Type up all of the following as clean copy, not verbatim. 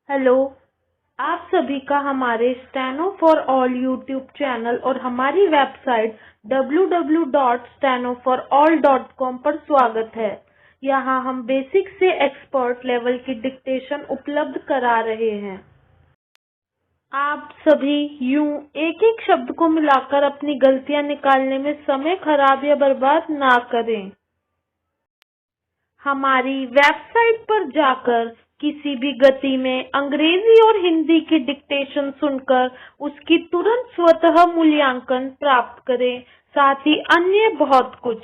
Hello. आप सभी का हमारे steno for all YouTube channel और हमारी वेबसाइट www.stenoforall.com पर स्वागत है। यहाँ हम बेसिक से एक्सपर्ट लेवल की डिक्टेशन उपलब्ध करा रहे हैं। आप सभी यूं एक एक शब्द को मिलाकर अपनी गलतियां निकालने में समय खराब या बर्बाद ना करें। हमारी वेबसाइट पर जाकर किसी भी गति में अंग्रेजी और हिंदी की डिक्टेशन सुनकर उसकी तुरंत स्वतः मूल्यांकन प्राप्त करें, साथ ही अन्य बहुत कुछ।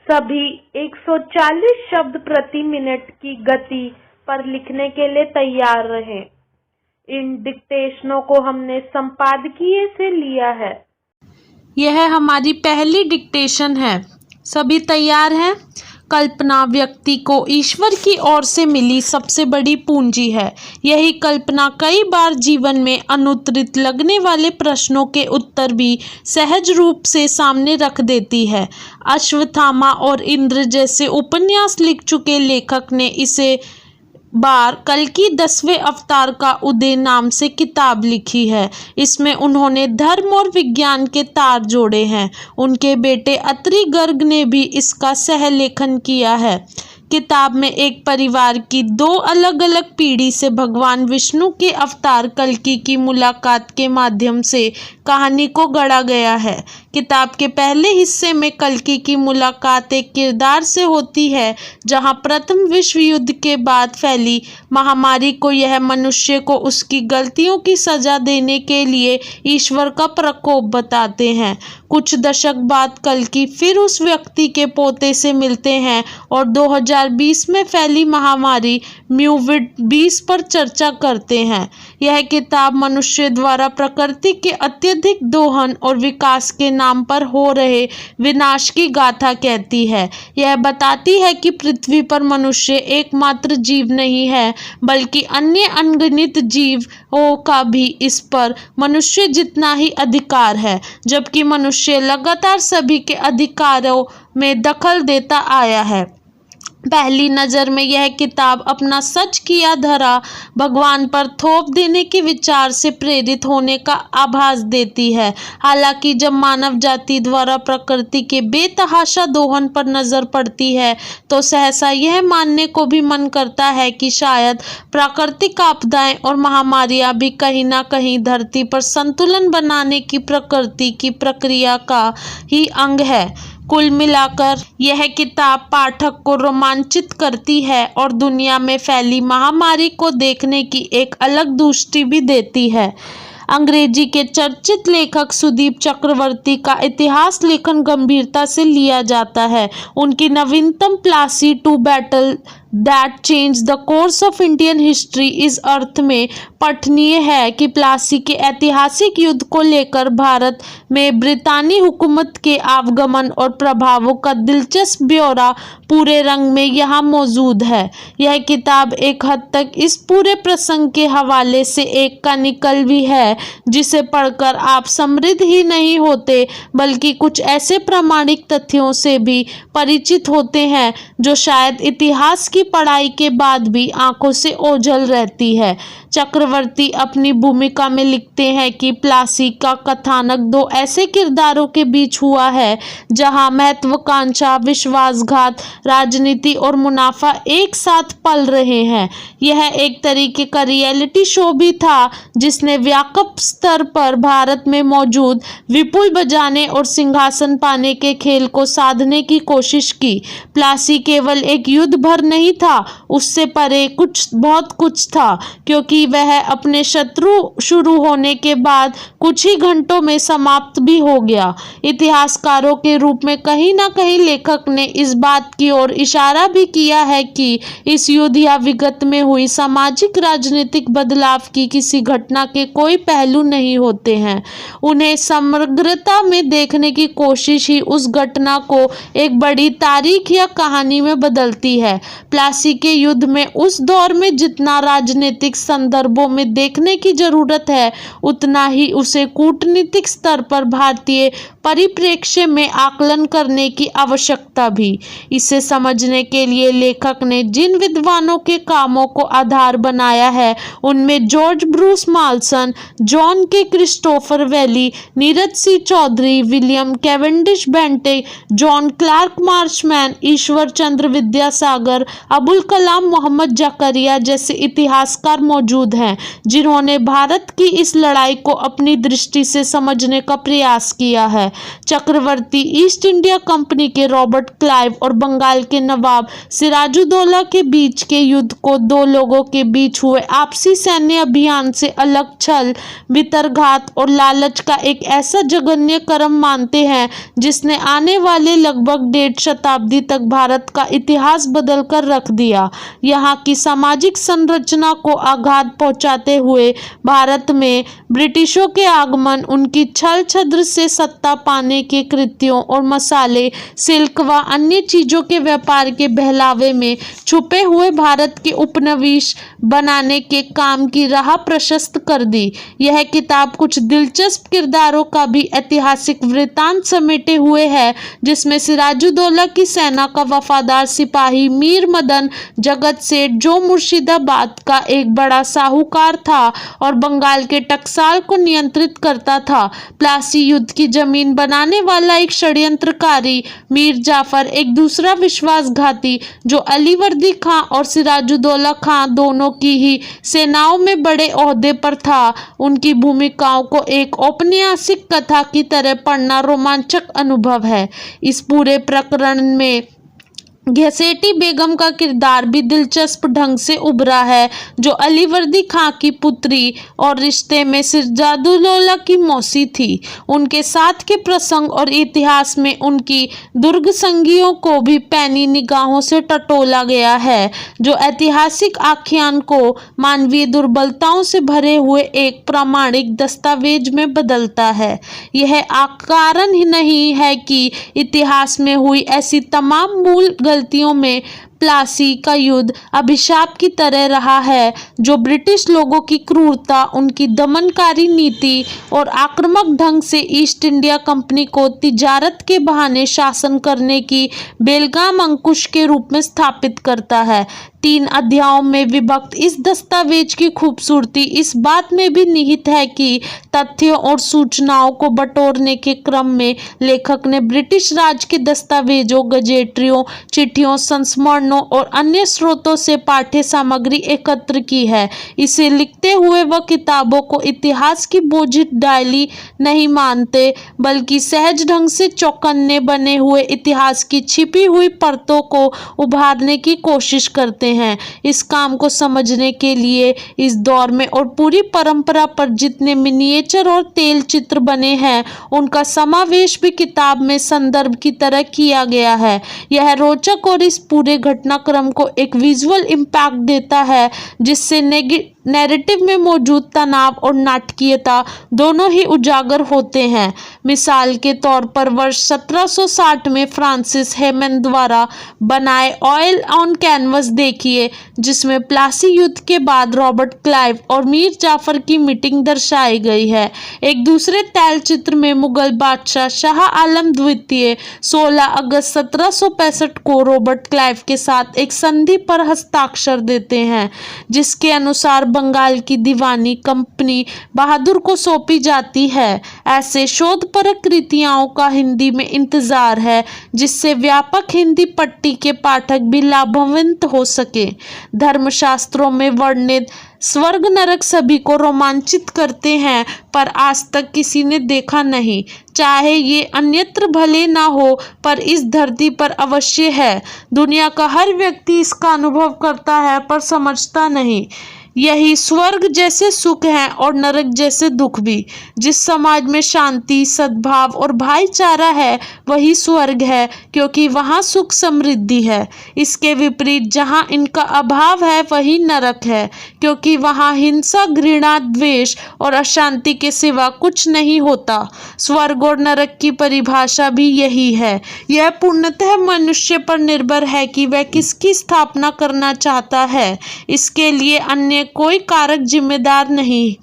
सभी 140 शब्द प्रति मिनट की गति पर लिखने के लिए तैयार रहें। इन डिक्टेशनों को हमने संपादकीय से लिया है। यह हमारी पहली डिक्टेशन है। सभी तैयार हैं? कल्पना व्यक्ति को ईश्वर की ओर से मिली सबसे बड़ी पूंजी है। यही कल्पना कई बार जीवन में अनुत्तरित लगने वाले प्रश्नों के उत्तर भी सहज रूप से सामने रख देती है। अश्वत्थामा और इंद्र जैसे उपन्यास लिख चुके लेखक ने इसे बार कल्कि 10वें अवतार का उदय नाम से किताब लिखी है। इसमें उन्होंने धर्म और विज्ञान के तार जोड़े हैं। उनके बेटे अत्रि गर्ग ने भी इसका सहलेखन किया है। किताब में एक परिवार की दो अलग अलग पीढ़ी से भगवान विष्णु के अवतार कल्कि की मुलाकात के माध्यम से कहानी को गढ़ा गया है। किताब के पहले हिस्से में कल्कि की मुलाकात एक किरदार से होती है, जहां प्रथम विश्व युद्ध के बाद फैली महामारी को यह मनुष्य को उसकी गलतियों की सजा देने के लिए ईश्वर का प्रकोप बताते हैं। कुछ दशक बाद कल्कि फिर उस व्यक्ति के पोते से मिलते हैं और 2020 में फैली महामारी म्यूविड 20 पर चर्चा करते हैं। यह किताब मनुष्य द्वारा प्रकृति के अत्यधिक दोहन और विकास के नाम पर हो रहे विनाश की गाथा कहती है। यह बताती है कि पृथ्वी पर मनुष्य एकमात्र जीव नहीं है, बल्कि अन्य अनगिनत जीवों का भी इस पर मनुष्य जितना ही अधिकार है, जबकि मनुष्य लगातार सभी के अधिकारों में दखल देता आया है। पहली नज़र में यह किताब अपना सच किया धरा भगवान पर थोप देने के विचार से प्रेरित होने का आभास देती है। हालांकि जब मानव जाति द्वारा प्रकृति के बेतहाशा दोहन पर नज़र पड़ती है तो सहसा यह मानने को भी मन करता है कि शायद प्राकृतिक आपदाएं और महामारियां भी कहीं ना कहीं धरती पर संतुलन बनाने की प्रकृति की प्रक्रिया का ही अंग है। कुल मिलाकर यह किताब पाठक को रोमांचित करती है और दुनिया में फैली महामारी को देखने की एक अलग दृष्टि भी देती है। अंग्रेजी के चर्चित लेखक सुदीप चक्रवर्ती का इतिहास लेखन गंभीरता से लिया जाता है। उनकी नवीनतम Plassey to battle that change the course of Indian history इस अर्थ में पठनीय है कि प्लासी के ऐतिहासिक युद्ध को लेकर भारत में ब्रितानी हुकूमत के आगमन और प्रभावों का दिलचस्प ब्यौरा पूरे रंग में यहाँ मौजूद है। यह किताब एक हद तक इस पूरे प्रसंग के हवाले से एक का निकल भी है, जिसे पढ़कर आप समृद्ध ही नहीं होते बल्कि कुछ ऐसे प्रामाणिक तथ्यों से भी परिचित होते हैं जो शायद इतिहास की पढ़ाई के बाद भी आंखों से ओझल रहती है। चक्रवर्ती अपनी भूमिका में लिखते हैं कि प्लासी का कथानक दो ऐसे किरदारों के बीच हुआ है जहां महत्वाकांक्षा, विश्वासघात, राजनीति और मुनाफा एक साथ पल रहे हैं। यह एक तरीके का रियलिटी शो भी था जिसने व्यापक स्तर पर भारत में मौजूद विपुल बजाने और सिंहासन पाने के खेल को साधने की कोशिश की। प्लासी केवल एक युद्ध भर नहीं था, उससे परे बहुत कुछ था, क्योंकि वह अपने शत्रु शुरू होने के बाद कुछ ही घंटों में समाप्त भी हो गया। इतिहासकारों के रूप में कहीं ना कहीं लेखक ने इस बात की ओर इशारा भी किया है कि इस युद्ध या विगत में हुई सामाजिक राजनीतिक बदलाव की किसी घटना के कोई पहलू नहीं होते हैं। उन्हें समग्रता में देखने की कोशिश ही उस घटना को एक बड़ी तारीख या कहानी में बदलती है। प्लासी के युद्ध में उस दौर में जितना राजनीतिक संदर्भों में देखने की जरूरत है, उतना ही उसे कूटनीतिक स्तर पर भारतीय परिप्रेक्ष्य में आकलन करने की आवश्यकता भी। इसे समझने के लिए लेखक ने जिन विद्वानों के कामों को आधार बनाया है उनमें George Bruce Malleson, John Kaye Christopher Valley, Neeraj C Chaudhary, William Cavendish Bentinck, John Clark Marshman, Ishwar Chandra Vidyasagar, Abul Kalam Mohammad Zakaria जैसे इतिहासकार मौजूद हैं जिन्होंने भारत की इस लड़ाई को अपनी दृष्टि से समझने का प्रयास किया है। चक्रवर्ती ईस्ट इंडिया कंपनी के रॉबर्ट क्लाइव और बंगाल के नवाब सिराजुद्दौला के बीच के युद्ध को दो लोगों के बीच हुए आपसी सैन्य अभियान से अलग छल, भितरघात और लालच का एक ऐसा जघन्य कर्म मानते हैं जिसने आने वाले लगभग 1.5 शताब्दी तक भारत का इतिहास बदल कर रख दिया। यहाँ की सामाजिक संरचना को आघात पहुंचाते हुए भारत में ब्रिटिशों के आगमन, उनकी छल छद्र से सत्ता पाने के कृत्यों और मसाले, सिल्क व अन्य चीजों के व्यापार के बहलावे में छुपे हुए भारत के उपनिवेश बनाने के काम की राह प्रशस्त कर दी। यह किताब कुछ दिलचस्प किरदारों का भी ऐतिहासिक वृत्तांत समेटे हुए है जिसमें सिराजुद्दौला की सेना का वफादार सिपाही मीर मदन जगत सेठ जो मुर्शिदाबाद का एक बड़ा साहूकार था और बंगाल के टकसाल को नियंत्रित करता था, प्लासी युद्ध की जमीन बनाने वाला एक षड्यंत्रकारी मीर जाफर, एक दूसरा विश्वासघाती जो अलीवर्दी खां और सिराजुद्दौला खां दोनों की ही सेनाओं में बड़े ओहदे पर था। उनकी भूमिकाओं को एक औपन्यासिक कथा की तरह पढ़ना रोमांचक अनुभव है। इस पूरे प्रकरण में घसेटी बेगम का किरदार भी दिलचस्प ढंग से उभरा है जो अलीवर्दी खां की पुत्री और रिश्ते में सिराजुद्दौला की मौसी थी। उनके साथ के प्रसंग और इतिहास में उनकी दुर्गसंगियों को भी पैनी निगाहों से टटोला गया है जो ऐतिहासिक आख्यान को मानवीय दुर्बलताओं से भरे हुए एक प्रामाणिक दस्तावेज में बदलता है। यह कारण ही नहीं है कि इतिहास में हुई ऐसी तमाम मूल गलतियों में प्लासी का युद्ध अभिशाप की तरह रहा है जो ब्रिटिश लोगों की क्रूरता, उनकी दमनकारी नीति और आक्रामक ढंग से ईस्ट इंडिया कंपनी को तिजारत के बहाने शासन करने की बेलगाम अंकुश के रूप में स्थापित करता है। 3 अध्यायों में विभक्त इस दस्तावेज की खूबसूरती इस बात में भी निहित है कि तथ्यों और सूचनाओं को बटोरने के क्रम में लेखक ने ब्रिटिश राज के दस्तावेजों, गजेट्रियों, चिट्ठियों, संस्मरणों और अन्य स्रोतों से पाठ्य सामग्री एकत्र की है। इसे लिखते हुए वह किताबों को इतिहास की बोझिल डायरी नहीं मानते बल्कि सहज ढंग से चौकन्ने बने हुए इतिहास की छिपी हुई परतों को उभारने की कोशिश करते हैं। इस काम को समझने के लिए इस दौर में और पूरी परंपरा पर जितने मिनिएचर और तेल चित्र बने हैं उनका समावेश भी किताब में संदर्भ की तरह किया गया है। यह रोचक और इस पूरे घटनाक्रम को एक विजुअल इम्पैक्ट देता है जिससे नैरेटिव में मौजूद तनाव और नाटकीयता दोनों ही उजागर होते हैं। मिसाल के तौर पर वर्ष 1760 में फ्रांसिस हेमन द्वारा बनाए ऑयल ऑन कैनवस देखिए जिसमें प्लासी युद्ध के बाद रॉबर्ट क्लाइव और मीर जाफर की मीटिंग दर्शाई गई है। एक दूसरे तैलचित्र में मुगल बादशाह शाह आलम द्वितीय 16 अगस्त 1765 को रॉबर्ट क्लाइव के साथ एक संधि पर हस्ताक्षर देते हैं जिसके अनुसार बंगाल की दीवानी कंपनी बहादुर को सौंपी जाती है। ऐसे शोधपरक कृतियों का हिंदी में इंतजार है जिससे व्यापक हिंदी पट्टी के पाठक भी लाभान्वित हो सके। धर्मशास्त्रों में वर्णित स्वर्ग नरक सभी को रोमांचित करते हैं पर आज तक किसी ने देखा नहीं, चाहे ये अन्यत्र भले ना हो पर इस धरती पर अवश्य है। दुनिया का हर व्यक्ति इसका अनुभव करता है पर समझता नहीं। यही स्वर्ग जैसे सुख है और नरक जैसे दुख भी। जिस समाज में शांति, सद्भाव और भाईचारा है वही स्वर्ग है क्योंकि वहाँ सुख समृद्धि है। इसके विपरीत जहाँ इनका अभाव है वही नरक है क्योंकि वहाँ हिंसा, घृणा, द्वेष और अशांति के सिवा कुछ नहीं होता। स्वर्ग और नरक की परिभाषा भी यही है। यह पूर्णतः मनुष्य पर निर्भर है कि वह किसकी स्थापना करना चाहता है। इसके लिए अन्य कोई कारक जिम्मेदार नहीं।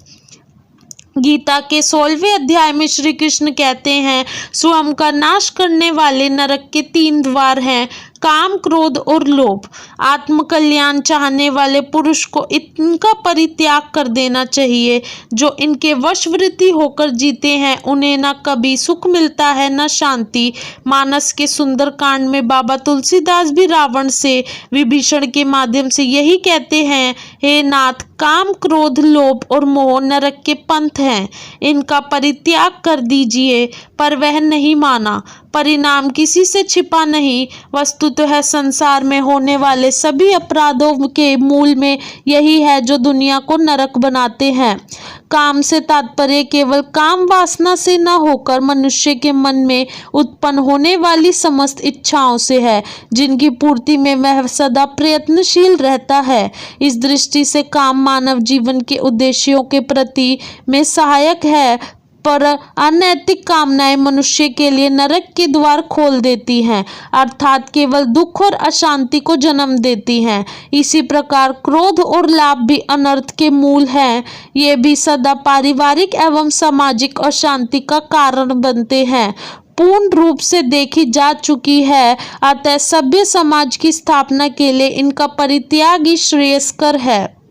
गीता के 16वें अध्याय में श्री कृष्ण कहते हैं, स्वयं का नाश करने वाले नरक के 3 द्वार हैं, काम, क्रोध और लोभ। आत्म कल्याण चाहने वाले पुरुष को इनका परित्याग कर देना चाहिए। जो इनके वशवृत्ति होकर जीते हैं उन्हें न कभी सुख मिलता है न शांति। मानस के सुंदर कांड में बाबा तुलसीदास भी रावण से विभीषण के माध्यम से यही कहते हैं, हे नाथ, काम, क्रोध, लोभ और मोह नरक के पंथ हैं, इनका परित्याग कर दीजिए। पर वह नहीं माना। परिणाम किसी से छिपा नहीं। वस्तुतः संसार में होने वाले सभी अपराधों के मूल में यही है जो दुनिया को नरक बनाते हैं। काम से तात्पर्य केवल काम वासना से न होकर मनुष्य के मन में उत्पन्न होने वाली समस्त इच्छाओं से है, जिनकी पूर्ति में वह सदा प्रयत्नशील रहता है। इस दृष्टि से काम मानव जीवन के उद्देश्यों के प्रति में सहायक है, पर अनैतिक कामनाएं मनुष्य के लिए नरक के द्वार खोल देती हैं, अर्थात केवल दुख और अशांति को जन्म देती हैं। इसी प्रकार क्रोध और लाभ भी अनर्थ के मूल हैं। ये भी सदा पारिवारिक एवं सामाजिक अशांति का कारण बनते हैं। पूर्ण रूप से देखी जा चुकी है, अतः सभ्य समाज की स्थापना के लिए इनका परित्याग ही श्रेयस्कर है।